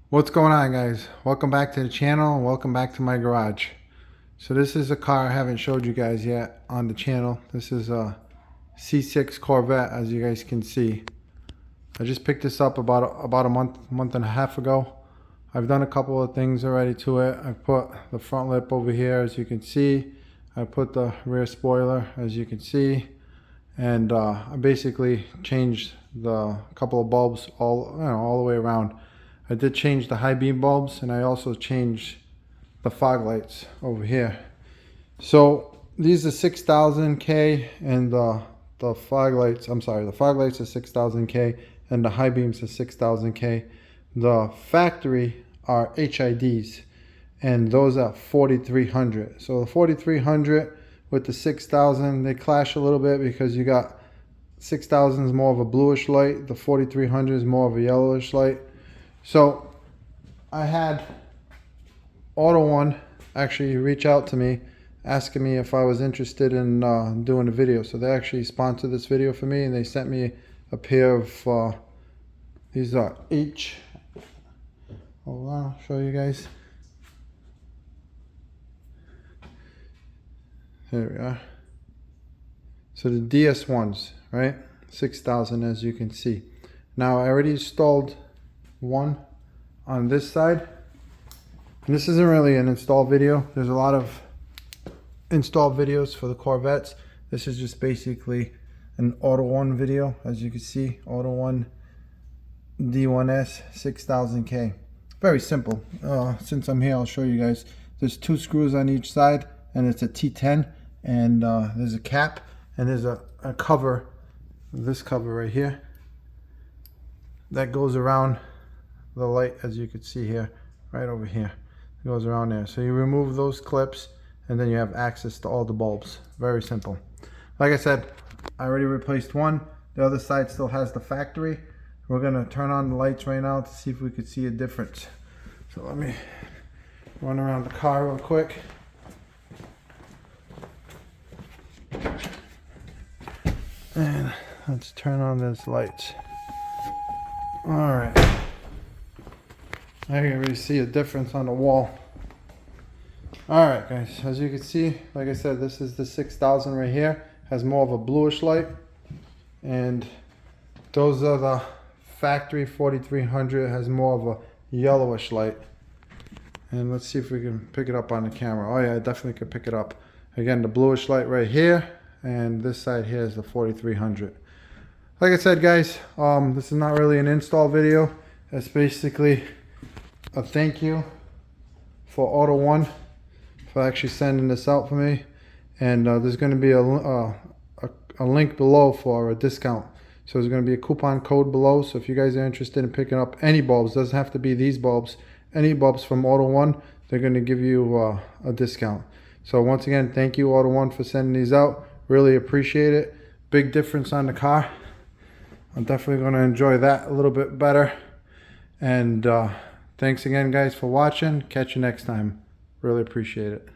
What's going on, guys? Welcome back to the channel and welcome back to my garage. So this is a car I haven't showed you guys yet on the channel. This is a C6 Corvette, as you guys can see. I just picked this up about a month and a half ago. I've done a couple of things already to it. I put the front lip over here, as you can see. I put the rear spoiler, as you can see, and I basically changed the couple of bulbs all the way around. I did change the high beam bulbs, and I also changed the fog lights over here. So these are 6,000K, and the fog lights, the fog lights are 6,000K, and the high beams are 6,000K. The factory are HIDs, and those are 4,300. So the 4,300 with the 6,000, they clash a little bit because you got 6,000 is more of a bluish light, the 4,300 is more of a yellowish light. So I had Autoone actually reach out to me asking me if I was interested in doing a video. So they actually sponsored this video for me, and they sent me a pair of these are hold on, I'll show you guys. There we are. So the DS1s, right? 6,000, as you can see. Now I already installed one on this side, and this isn't really an install video. There's a lot of install videos for the Corvettes. This is just basically an Autoone video, as you can see. Autoone D1S 6,000K. Very simple. Since I'm here, I'll show you guys. There's two screws on each side, and it's a T10, and there's a cap, and there's a cover, this cover right here, that goes around the light, as you can see here, right over here. It goes around there. So you remove those clips, and then you have access to all the bulbs. Very simple. Like I said, I already replaced one. The other side still has the factory. We're gonna turn on the lights right now to see if we could see a difference. So let me run around the car real quick. And let's turn on those lights. All right. I can already see a difference on the wall. All right, guys, as you can see, like I said, this is the 6,000 right here. Has more of a bluish light, and those are the factory 4,300. Has more of a yellowish light. And let's see if we can pick it up on the camera. Oh yeah, I definitely could pick it up. Again, the bluish light right here, and this side here is the 4,300. Like I said, guys, this is not really an install video. It's basically a thank you for Autoone for actually sending this out for me, and there's going to be a link below for a discount. So there's going to be a coupon code below. So if you guys are interested in picking up any bulbs, doesn't have to be these bulbs, any bulbs from Autoone, they're going to give you a discount. So once again, thank you Autoone for sending these out. Really appreciate it. Big difference on the car. I'm definitely going to enjoy that a little bit better. And thanks again, guys, for watching. Catch you next time. Really appreciate it.